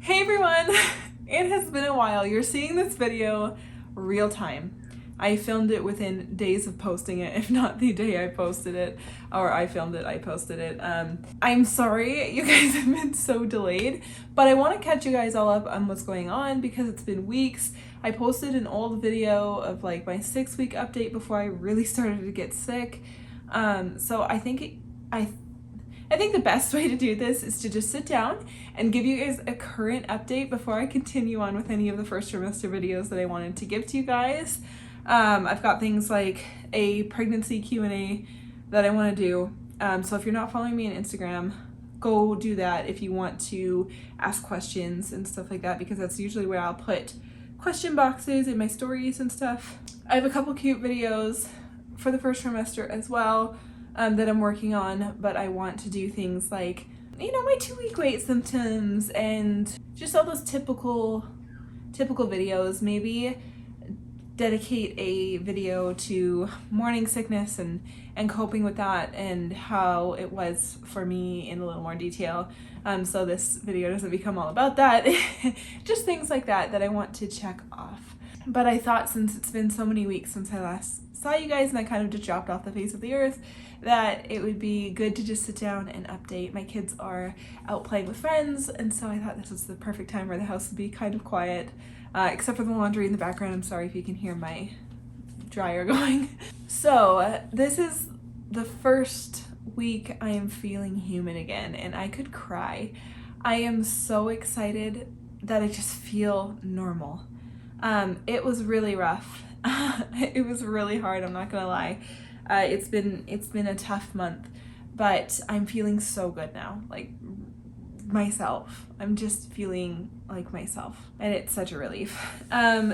Hey everyone! It has been a while. You're seeing this video real time. I filmed it within days of posting it, if not the day I posted it, or I filmed it, I posted it. I'm sorry you guys have been so delayed, but I want to catch you guys all up on what's going on because it's been weeks. I posted an old video of like my 6-week update before I really started to get sick. So I think the best way to do this is to just sit down and give you guys a current update before I continue on with any of the first trimester videos that I wanted to give to you guys. I've got things like a pregnancy Q&A that I want to do. So if you're not following me on Instagram, go do that if you want to ask questions and stuff like that, because that's usually where I'll put question boxes in my stories and stuff. I have a couple cute videos for the first trimester as well that I'm working on, but I want to do things like, you know, my 2-week wait symptoms and just all those typical videos. Maybe dedicate a video to morning sickness and coping with that and how it was for me in a little more detail. So this video doesn't become all about that. Just things like that I want to check off. But I thought, since it's been so many weeks since I last saw you guys and I kind of just dropped off the face of the earth, that it would be good to just sit down and update. My kids are out playing with friends, and so I thought this was the perfect time where the house would be kind of quiet, except for the laundry in the background. I'm sorry if you can hear my dryer going. So this is the first week I am feeling human again, and I could cry. I am so excited that I just feel normal. It was really rough. It was really hard, I'm not gonna lie. It's been a tough month, but I'm feeling so good now, like myself. I'm just feeling like myself, and it's such a relief.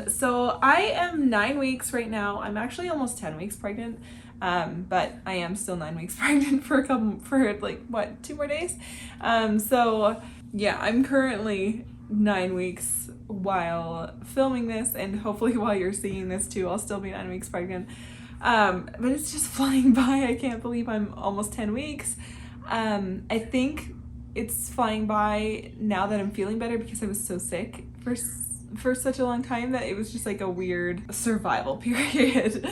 So I am 9 weeks right now. I'm actually almost 10 weeks pregnant, but I am still 9 weeks pregnant for like what, 2 more days. So yeah, I'm currently 9 weeks while filming this, and hopefully while you're seeing this too, I'll still be 9 weeks pregnant. But it's just flying by. I can't believe I'm almost 10 weeks. I think it's flying by now that I'm feeling better, because I was so sick for such a long time that it was just like a weird survival period.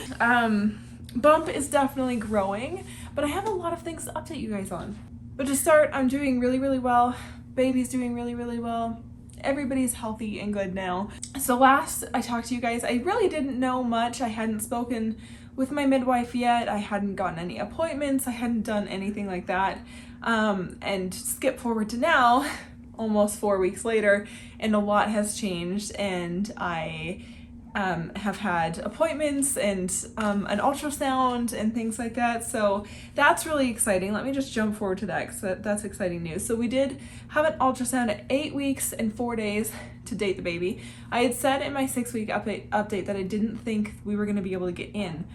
Bump is definitely growing, but I have a lot of things to update you guys on. But to start, I'm doing really, really well. Baby's doing really, really well. Everybody's healthy and good now. So last I talked to you guys, I really didn't know much. I hadn't spoken with my midwife yet. I hadn't gotten any appointments. I hadn't done anything like that. And skip forward to now, almost 4 weeks later, and a lot has changed, and I have had appointments and an ultrasound and things like that. So that's really exciting. Let me just jump forward to that, because that's exciting news. So we did have an ultrasound at 8 weeks and 4 days to date the baby. I had said in my 6-week update that I didn't think we were going to be able to get in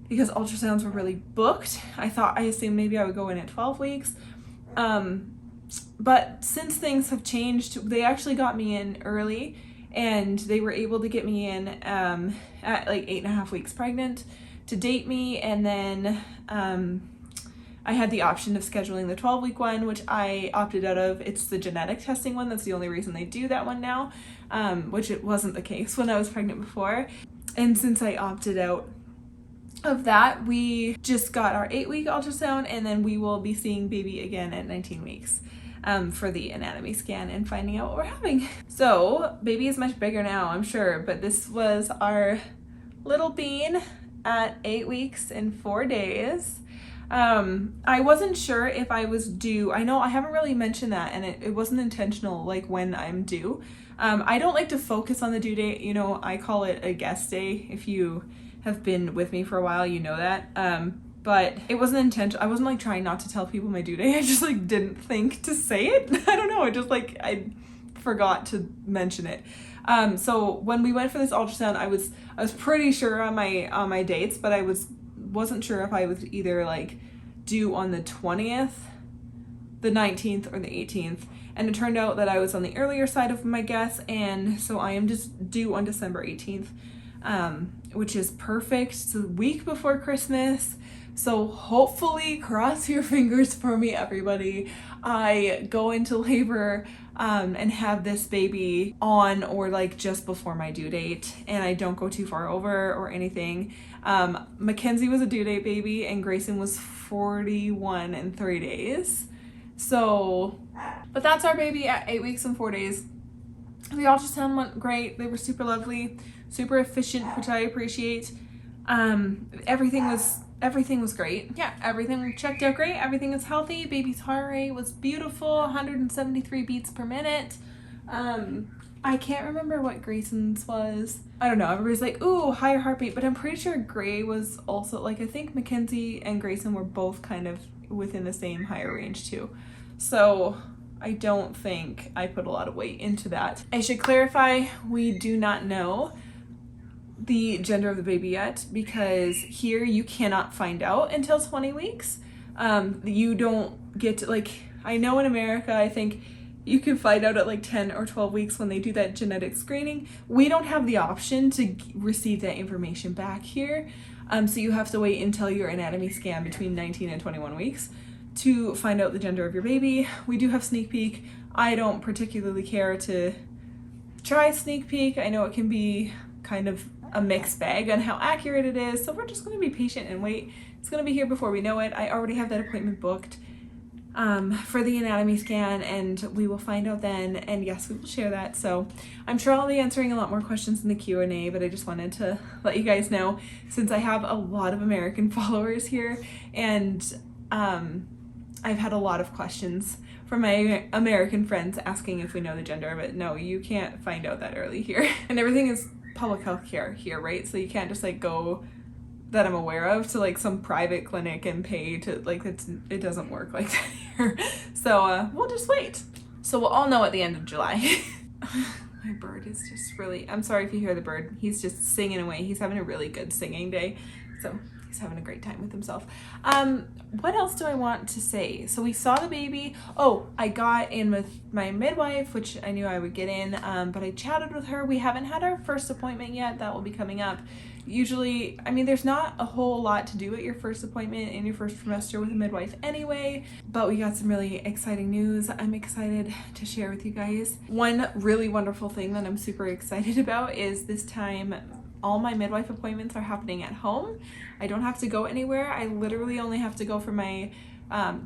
because ultrasounds were really booked. I assumed maybe I would go in at 12 weeks. But since things have changed, they actually got me in early, and they were able to get me in at like 8.5 weeks pregnant to date me. And then I had the option of scheduling the 12-week one, which I opted out of. It's the genetic testing one. That's the only reason they do that one now, which it wasn't the case when I was pregnant before. And since I opted out of that, we just got our 8-week ultrasound, and then we will be seeing baby again at 19 weeks. For the anatomy scan and finding out what we're having. So baby is much bigger now, I'm sure, but this was our little bean at 8 weeks and 4 days. I wasn't sure if I was due. I know I haven't really mentioned that, and it wasn't intentional, like when I'm due. I don't like to focus on the due date. You know, I call it a guess day. If you have been with me for a while, you know that. But it wasn't intentional. I wasn't like trying not to tell people my due date. I just like didn't think to say it. I don't know. I forgot to mention it. So when we went for this ultrasound, I was pretty sure on my dates, but I wasn't sure if I was either like due on the 20th, the 19th, or the 18th. And it turned out that I was on the earlier side of my guess, and so I am just due on December 18th, which is perfect. It's a week before Christmas. So hopefully, cross your fingers for me, everybody. I go into labor and have this baby on or like just before my due date, and I don't go too far over or anything. Mackenzie was a due date baby and Grayson was 41 in 3 days. So, but that's our baby at 8 weeks and 4 days. The ultrasound went great. They were super lovely, super efficient, which I appreciate. Everything was great. Yeah, everything checked out great. Everything is healthy. Baby's heart rate was beautiful, 173 beats per minute. I can't remember what Grayson's was. I don't know. Everybody's like, ooh, higher heartbeat, but I'm pretty sure Gray was also, like, I think Mackenzie and Grayson were both kind of within the same higher range too. So I don't think I put a lot of weight into that. I should clarify, we do not know the gender of the baby yet, because here you cannot find out until 20 weeks. You don't get to, like, I know in America, I think you can find out at like 10 or 12 weeks when they do that genetic screening. We don't have the option to receive that information back here. So you have to wait until your anatomy scan between 19 and 21 weeks to find out the gender of your baby. We do have sneak peek. I don't particularly care to try sneak peek. I know it can be kind of a mixed bag on how accurate it is, so we're just going to be patient and wait. It's going to be here before we know it. I already have that appointment booked for the anatomy scan, and we will find out then, and yes, we will share that. So I'm sure I'll be answering a lot more questions in the Q&A, but I just wanted to let you guys know, since I have a lot of American followers here, and I've had a lot of questions from my American friends asking if we know the gender of it. No, you can't find out that early here. And everything is public health care here, right? So you can't just like go, that I'm aware of, to like some private clinic and pay to, like, it doesn't work like that here. So we'll just wait. So we'll all know at the end of July. My bird is just really, I'm sorry if you hear the bird. He's just singing away. He's having a really good singing day. So he's having a great time with himself. What else do I want to say? So we saw the baby. Oh, I got in with my midwife, which I knew I would get in, but I chatted with her. We haven't had our first appointment yet. That will be coming up. Usually, I mean, there's not a whole lot to do at your first appointment in your first trimester with a midwife anyway, but we got some really exciting news I'm excited to share with you guys. One really wonderful thing that I'm super excited about is this time all my midwife appointments are happening at home. I don't have to go anywhere. I literally only have to go for my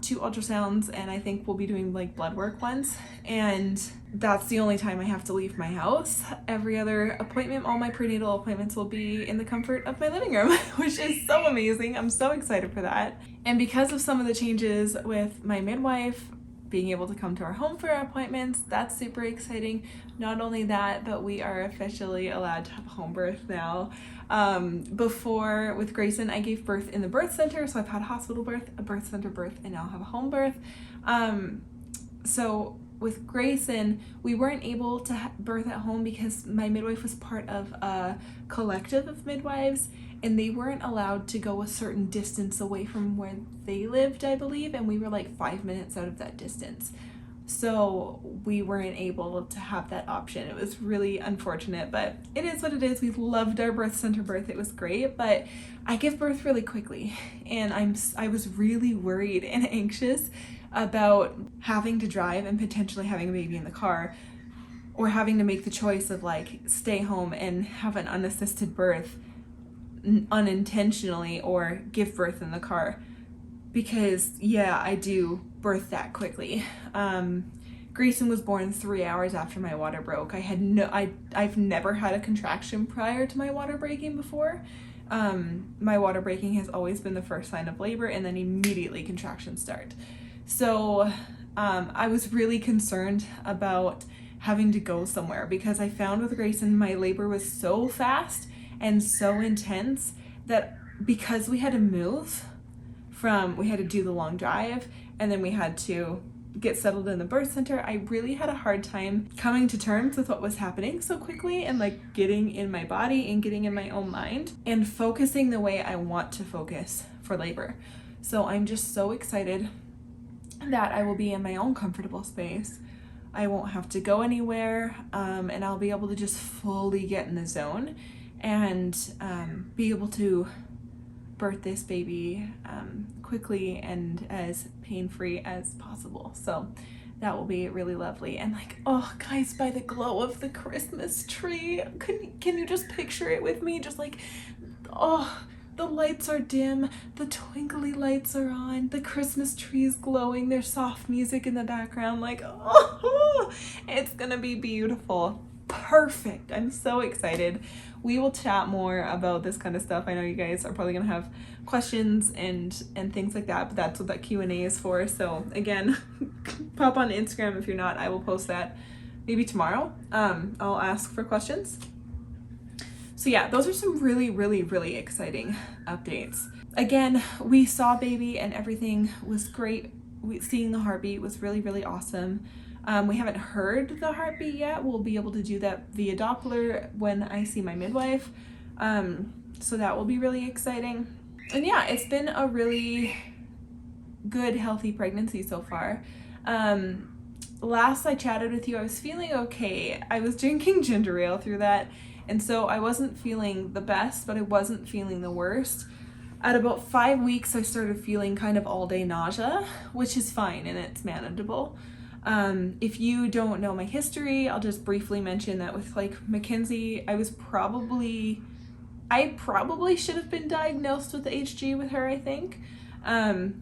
2 ultrasounds, and I think we'll be doing like blood work ones, and that's the only time I have to leave my house. Every other appointment, all my prenatal appointments will be in the comfort of my living room, which is so amazing. I'm so excited for that. And because of some of the changes with my midwife being able to come to our home for our appointments, that's super exciting. Not only that, but we are officially allowed to have a home birth now. Before with Grayson, I gave birth in the birth center, so I've had a hospital birth, a birth center birth, and now I have a home birth. So with Grayson, we weren't able to birth at home because my midwife was part of a collective of midwives, and they weren't allowed to go a certain distance away from where they lived, I believe, and we were like 5 minutes out of that distance. So we weren't able to have that option. It was really unfortunate, but it is what it is. We loved our birth center birth. It was great, but I give birth really quickly, and I was really worried and anxious about having to drive and potentially having a baby in the car, or having to make the choice of like stay home and have an unassisted birth unintentionally or give birth in the car, because yeah, I do birth that quickly. Grayson was born 3 hours after my water broke. I've never had a contraction prior to my water breaking before. My water breaking has always been the first sign of labor, and then immediately contractions start. So I was really concerned about having to go somewhere, because I found with Grayson my labor was so fast and so intense that because we had to move we had to do the long drive, and then we had to get settled in the birth center, I really had a hard time coming to terms with what was happening so quickly, and like getting in my body and getting in my own mind and focusing the way I want to focus for labor. So I'm just so excited that I will be in my own comfortable space. I won't have to go anywhere, and I'll be able to just fully get in the zone and be able to birth this baby quickly and as pain-free as possible. So that will be really lovely. And like, oh guys, by the glow of the Christmas tree, can you just picture it with me? Just like, oh, the lights are dim, the twinkly lights are on, the Christmas tree is glowing, there's soft music in the background, like, oh, it's gonna be beautiful. Perfect. I'm so excited. We will chat more about this kind of stuff. I know you guys are probably gonna have questions and things like that, but that's what that Q&A is for. So again, pop on Instagram. If you're not, I will post that maybe tomorrow. I'll ask for questions. So yeah, those are some really, really, really exciting updates. Again, we saw baby and everything was great. Seeing the heartbeat was really, really awesome. We haven't heard the heartbeat yet. We'll be able to do that via Doppler when I see my midwife. So that will be really exciting. And yeah, it's been a really good, healthy pregnancy so far. Last I chatted with you, I was feeling okay. I was drinking ginger ale through that, and so I wasn't feeling the best, but I wasn't feeling the worst. At about 5 weeks, I started feeling kind of all day nausea, which is fine and it's manageable. If you don't know my history, I'll just briefly mention that with like Mackenzie, I probably should have been diagnosed with HG with her, I think.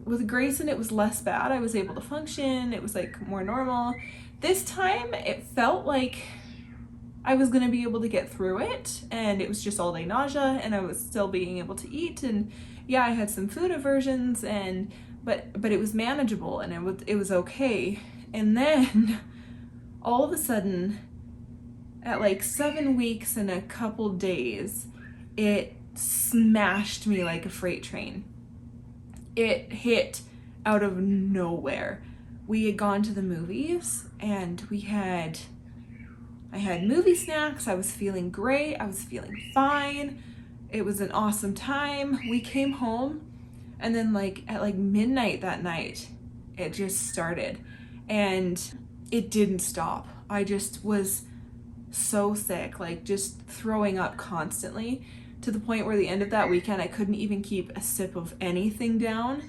With Grayson, it was less bad. I was able to function. It was like more normal. This time it felt like I was going to be able to get through it, and it was just all day nausea, and I was still being able to eat. And yeah, I had some food aversions, but it was manageable, and it was okay. And then all of a sudden, at like 7 weeks and a couple days, it smashed me like a freight train. It hit out of nowhere. We had gone to the movies and I had movie snacks. I was feeling great. I was feeling fine. It was an awesome time. We came home, and then like at like midnight that night, it just started, and it didn't stop. I just was so sick, like just throwing up constantly, to the point where the end of that weekend I couldn't even keep a sip of anything down.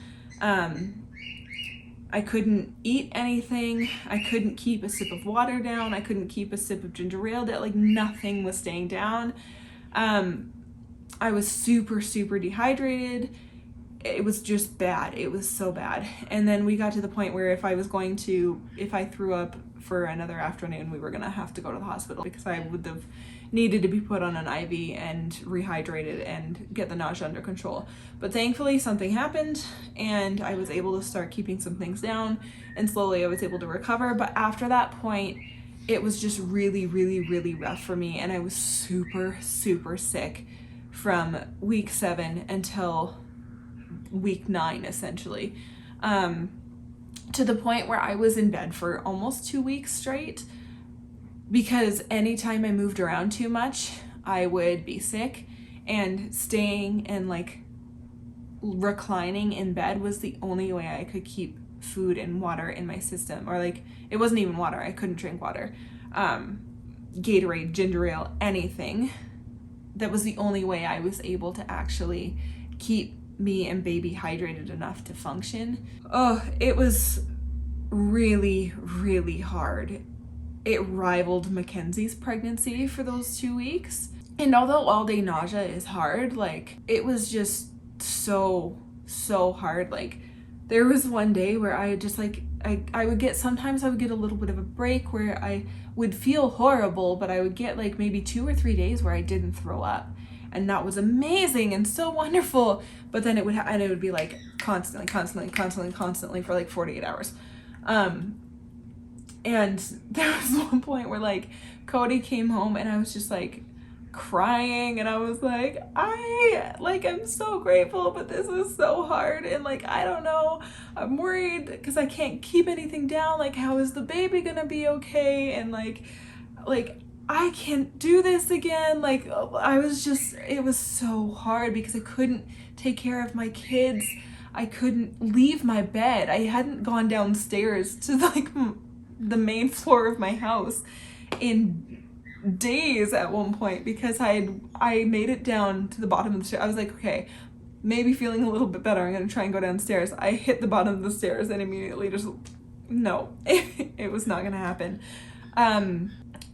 I couldn't eat anything. I couldn't keep a sip of water down. I couldn't keep a sip of ginger ale down. Like nothing was staying down. I was super, super dehydrated. It was just bad. It was so bad. And then we got to the point where if I threw up for another afternoon, we were gonna have to go to the hospital, because I would have needed to be put on an IV and rehydrated and get the nausea under control. But thankfully something happened, and I was able to start keeping some things down, and slowly I was able to recover. But after that point, it was just really, really, really rough for me, and I was super, super sick from week 7 until week 9, essentially, to the point where I was in bed for almost 2 weeks straight, because anytime I moved around too much, I would be sick, and staying and like reclining in bed was the only way I could keep food and water in my system. Or like, it wasn't even water. I couldn't drink water. Gatorade, ginger ale, anything. That was the only way I was able to actually keep me and baby hydrated enough to function. Oh, it was really, really hard. It rivaled Mackenzie's pregnancy for those 2 weeks. And although all day nausea is hard, like it was just so hard. Like there was one day where I just like, sometimes I would get a little bit of a break where I would feel horrible, but I would get like maybe 2 or 3 days where I didn't throw up. And that was amazing and so wonderful. But then it would be like constantly for like 48 hours. And there was one point where like Cody came home and I was just like crying, and I was like, I'm so grateful, but this is so hard, and like I don't know, I'm worried because I can't keep anything down. Like, how is the baby gonna be okay? And like I can't do this again. Like it was so hard because I couldn't take care of my kids. I couldn't leave my bed. I hadn't gone downstairs to like the main floor of my house in days at one point, because I made it down to the bottom of the stairs. I was like, okay, maybe feeling a little bit better, I'm gonna try and go downstairs. I hit the bottom of the stairs and immediately just no, it was not gonna happen.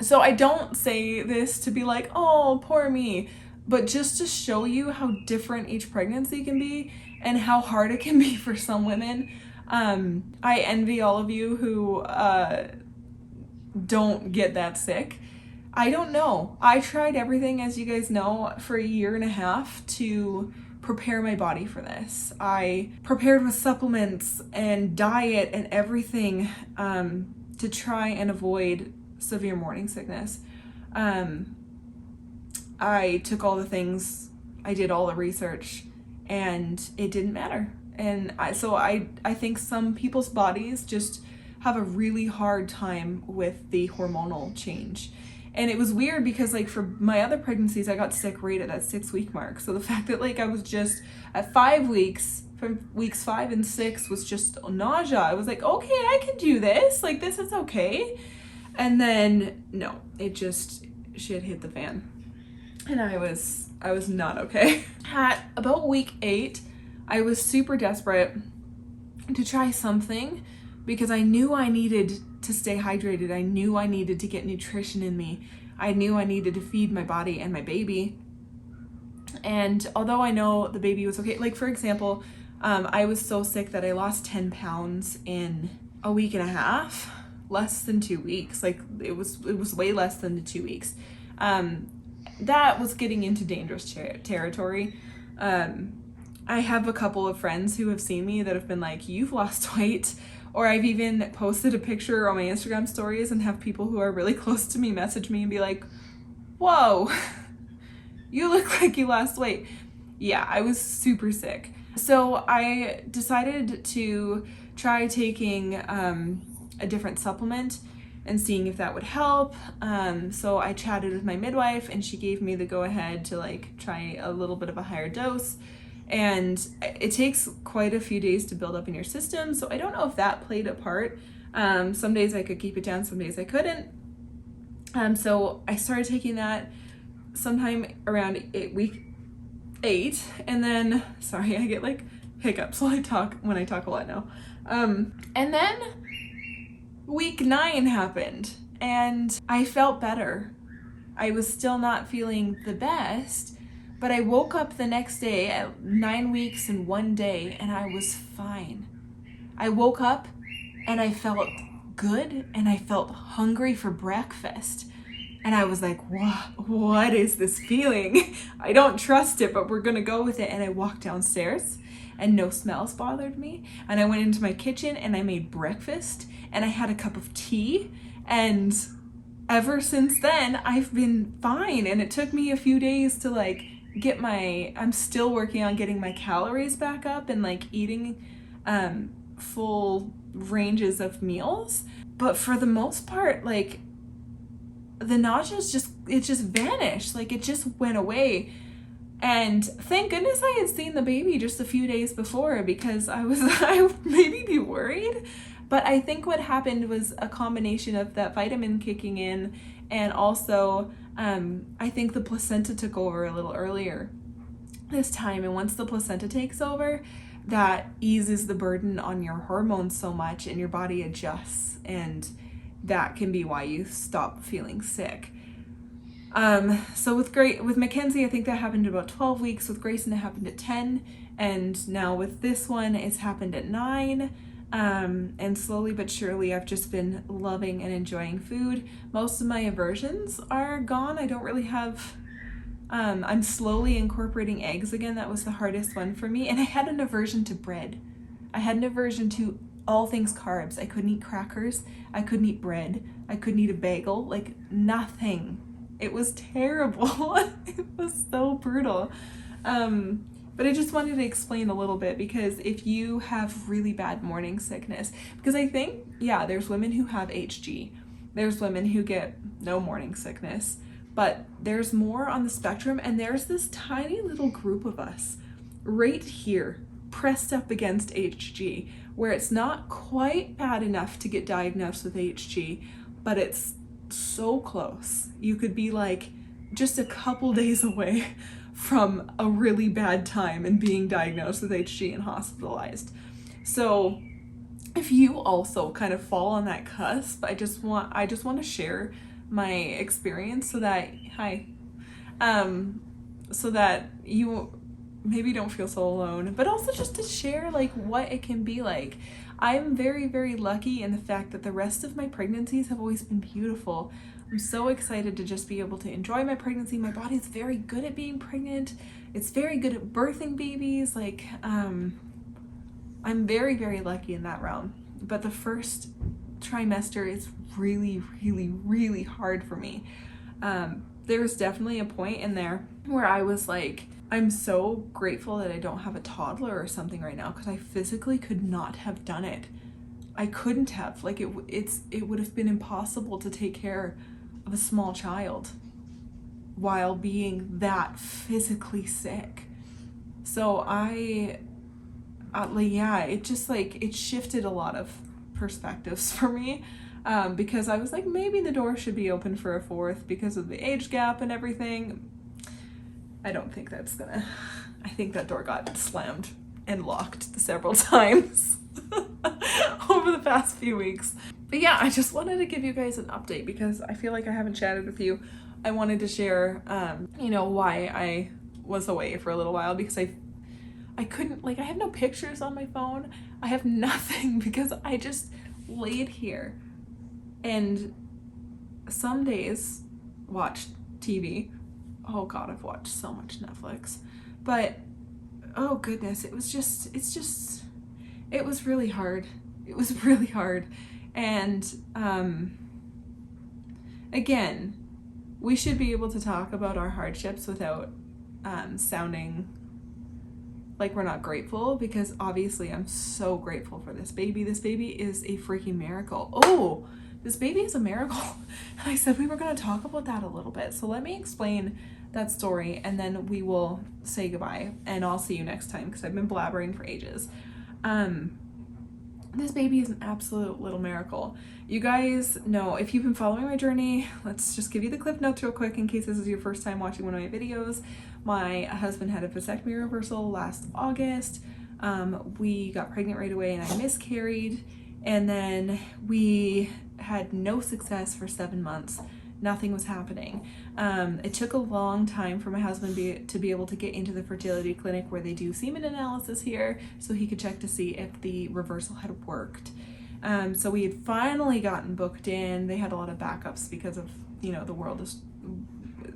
So I don't say this to be like, oh, poor me, but just to show you how different each pregnancy can be and how hard it can be for some women. I envy all of you who don't get that sick. I don't know. I tried everything, as you guys know, for a year and a half to prepare my body for this. I prepared with supplements and diet and everything to try and avoid severe morning sickness. I took all the things, I did all the research, and it didn't matter. And I think some people's bodies just have a really hard time with the hormonal change. And it was weird because like for my other pregnancies, I got sick right at that 6-week mark. So the fact that like I was just at 5 weeks, from weeks 5 and 6 was just nausea. I was like, okay, I can do this. Like this is okay. And then no, it just, shit hit the fan. And I was not okay. At about week 8, I was super desperate to try something because I knew I needed to stay hydrated. I knew I needed to get nutrition in me. I knew I needed to feed my body and my baby. And although I know the baby was okay, like for example, I was so sick that I lost 10 pounds in a week and a half, less than 2 weeks. Like it was way less than the 2 weeks. That was getting into dangerous territory. I have a couple of friends who have seen me that have been like, you've lost weight. Or I've even posted a picture on my Instagram stories and have people who are really close to me message me and be like, whoa, you look like you lost weight. Yeah, I was super sick. So I decided to try taking a different supplement and seeing if that would help. So I chatted with my midwife and she gave me the go ahead to like try a little bit of a higher dose. And it takes quite a few days to build up in your system. So I don't know if that played a part. Some days I could keep it down, some days I couldn't. So I started taking that sometime around week 8. And then, sorry, I get like hiccups when I talk a lot now. And then week 9 happened and I felt better. I was still not feeling the best, but I woke up the next day at 9 weeks and 1 day and I was fine. I woke up and I felt good and I felt hungry for breakfast. And I was like, what is this feeling? I don't trust it, but we're gonna go with it. And I walked downstairs and no smells bothered me. And I went into my kitchen and I made breakfast and I had a cup of tea. And ever since then, I've been fine. And it took me a few days to like I'm still working on getting my calories back up and like eating full ranges of meals. But for the most part, like the nausea it just vanished. Like it just went away. And thank goodness I had seen the baby just a few days before because I would maybe be worried. But I think what happened was a combination of that vitamin kicking in and also I think the placenta took over a little earlier this time. And once the placenta takes over, that eases the burden on your hormones so much and your body adjusts. And that can be why you stop feeling sick. So with Mackenzie, I think that happened at about 12 weeks. With Grayson, it happened at 10. And now with this one, it's happened at 9. And slowly but surely, I've just been loving and enjoying food. Most of my aversions are gone. I don't really have, I'm slowly incorporating eggs again. That was the hardest one for me. And I had an aversion to bread. I had an aversion to all things carbs. I couldn't eat crackers. I couldn't eat bread. I couldn't eat a bagel, like nothing. It was terrible. It was so brutal. But I just wanted to explain a little bit because if you have really bad morning sickness, because I think, yeah, there's women who have HG. There's women who get no morning sickness, but there's more on the spectrum. And there's this tiny little group of us right here pressed up against HG where it's not quite bad enough to get diagnosed with HG, but it's so close. You could be like just a couple days away from a really bad time and being diagnosed with HG and hospitalized. So if you also kind of fall on that cusp, I just want to share my experience so that so that you maybe don't feel so alone, but also just to share like what it can be like. I'm very, very lucky in the fact that the rest of my pregnancies have always been beautiful. I'm so excited to just be able to enjoy my pregnancy. My body is very good at being pregnant. It's very good at birthing babies. Like, I'm very, very lucky in that realm. But the first trimester is really, really, really hard for me. There was definitely a point in there where I was like, I'm so grateful that I don't have a toddler or something right now, because I physically could not have done it. I couldn't have. Like, it would have been impossible to take care of a small child while being that physically sick. So it just like, it shifted a lot of perspectives for me. Because I was like, maybe the door should be open for a fourth because of the age gap and everything. I don't think that's gonna, I think that door got slammed and locked several times over the past few weeks. But yeah, I just wanted to give you guys an update because I feel like I haven't chatted with you. I wanted to share, why I was away for a little while, because I couldn't, like, I have no pictures on my phone. I have nothing because I just laid here and some days watched TV. Oh God, I've watched so much Netflix, but oh goodness, it was really hard. It was really hard. And again, we should be able to talk about our hardships without sounding like we're not grateful, because obviously I'm so grateful for this baby. This baby is a freaking miracle. Oh, this baby is a miracle. And I said we were going to talk about that a little bit. So let me explain that story and then we will say goodbye and I'll see you next time, because I've been blabbering for ages. This baby is an absolute little miracle. You guys know, if you've been following my journey, let's just give you the cliff notes real quick in case this is your first time watching one of my videos. My husband had a vasectomy reversal last August. We got pregnant right away and I miscarried. And then we had no success for 7 months. Nothing was happening. It took a long time for my husband to be able to get into the fertility clinic where they do semen analysis here, so he could check to see if the reversal had worked. So we had finally gotten booked in. They had a lot of backups because of, the world is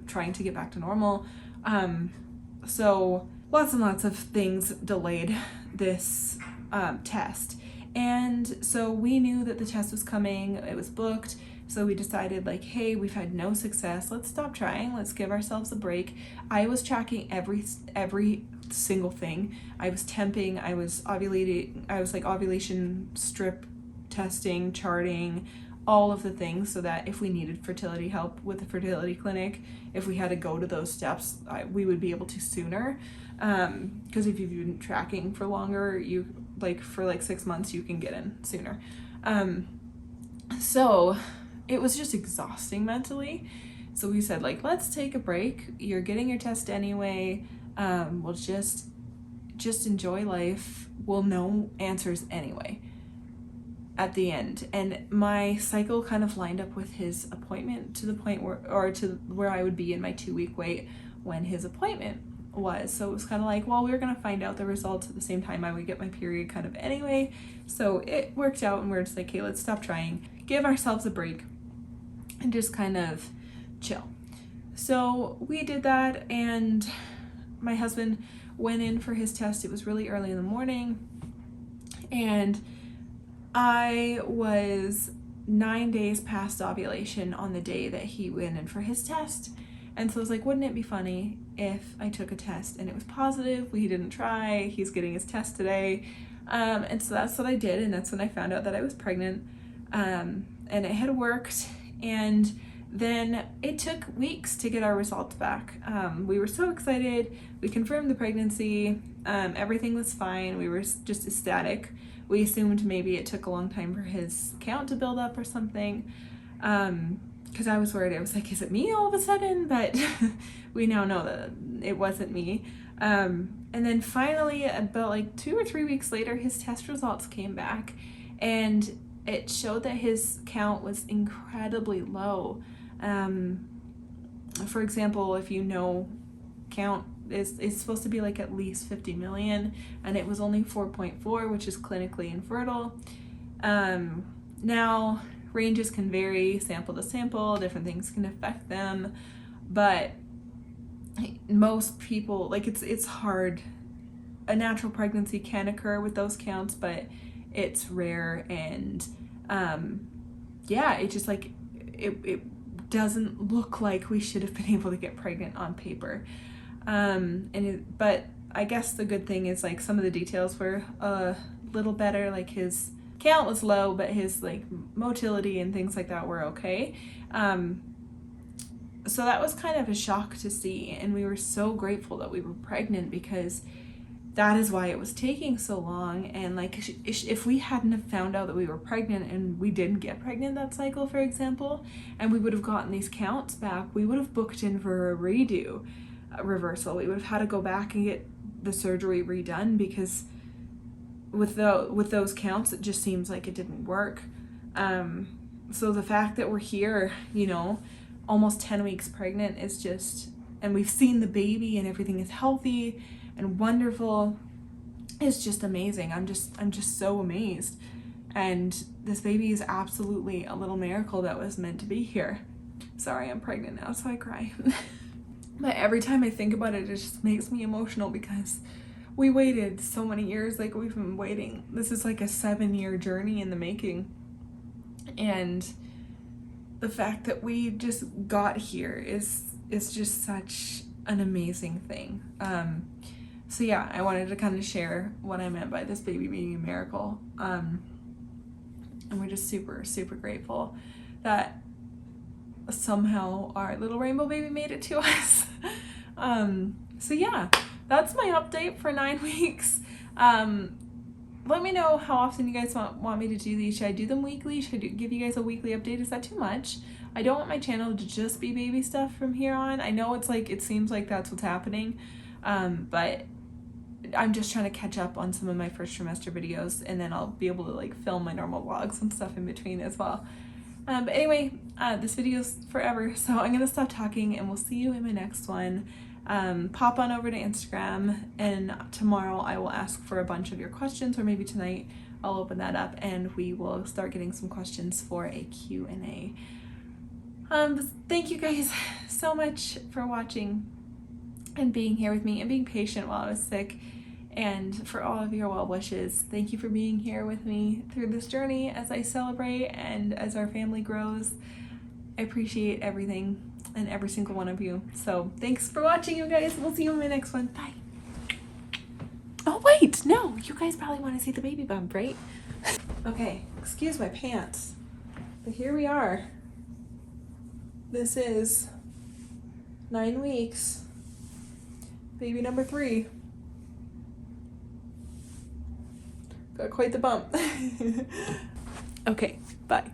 trying to get back to normal. So lots and lots of things delayed this test. And so we knew that the test was coming, it was booked. So we decided, like, hey, we've had no success. Let's stop trying. Let's give ourselves a break. I was tracking every single thing. I was temping. I was ovulating. I was like ovulation strip testing, charting, all of the things, so that if we needed fertility help with the fertility clinic, if we had to go to those steps, we would be able to sooner. Because if you've been tracking for longer, for 6 months, you can get in sooner. So it was just exhausting mentally. So we said, like, let's take a break. You're getting your test anyway. We'll just enjoy life. We'll know answers anyway at the end. And my cycle kind of lined up with his appointment to the point where I would be in my 2-week wait when his appointment was. So it was kind of like, well, we were going to find out the results at the same time I would get my period kind of anyway. So it worked out and we're just like, hey, let's stop trying, give ourselves a break and just kind of chill. So we did that and my husband went in for his test. It was really early in the morning and I was 9 days past ovulation on the day that he went in for his test. And so I was like, wouldn't it be funny if I took a test and it was positive? We didn't try. He's getting his test today. And so that's what I did. And that's when I found out that I was pregnant. And it had worked. And then it took weeks to get our results back. We were so excited. We confirmed the pregnancy. Everything was fine. We were just ecstatic. We assumed maybe it took a long time for his count to build up or something. Because I was worried. I was like, is it me all of a sudden? But we now know that it wasn't me. And then finally, about 2 or 3 weeks later, his test results came back. and it showed that his count was incredibly low. For example, if you know, count is supposed to be like at least 50 million, and it was only 4.4, which is clinically infertile. Now, ranges can vary sample to sample, different things can affect them, but most people, like, it's hard. A natural pregnancy can occur with those counts, but it's rare, and yeah, it just like it doesn't look like we should have been able to get pregnant on paper. But I guess the good thing is, like, some of the details were a little better. Like, his count was low, but his like motility and things like that were okay. So that was kind of a shock to see, and we were so grateful that we were pregnant, because that is why it was taking so long. And like, if we hadn't have found out that we were pregnant and we didn't get pregnant that cycle, for example, and we would have gotten these counts back, we would have booked in for a redo, reversal. We would have had to go back and get the surgery redone, because with those counts, it just seems like it didn't work. So the fact that we're here, you know, almost 10 weeks pregnant is just, and we've seen the baby and everything is healthy and wonderful, is just amazing. I'm just so amazed. And this baby is absolutely a little miracle that was meant to be here. Sorry, I'm pregnant now, so I cry. But every time I think about it, it just makes me emotional, because we waited so many years. Like, we've been waiting. This is like a 7-year journey in the making. And the fact that we just got here is just such an amazing thing. So yeah, I wanted to kind of share what I meant by this baby being a miracle. And we're just super, super grateful that somehow our little rainbow baby made it to us. So yeah, that's my update for 9 weeks. Let me know how often you guys want me to do these. Should I do them weekly? Should I give you guys a weekly update? Is that too much? I don't want my channel to just be baby stuff from here on. I know it's like, it seems like that's what's happening, but I'm just trying to catch up on some of my first trimester videos, and then I'll be able to like film my normal vlogs and stuff in between as well. But anyway, this video's forever, so I'm gonna stop talking, and we'll see you in my next one. Pop on over to Instagram, and tomorrow I will ask for a bunch of your questions, or maybe tonight I'll open that up and we will start getting some questions for a Q&A. Thank you guys so much for watching and being here with me and being patient while I was sick, and for all of your well wishes. Thank you for being here with me through this journey as I celebrate and as our family grows. I appreciate everything and every single one of you. So thanks for watching, you guys. We'll see you in my next one. Bye. Oh wait, no, you guys probably want to see the baby bump, right? Okay, excuse my pants, but here we are. This is 9 weeks. Baby number 3. Got quite the bump. Okay, bye.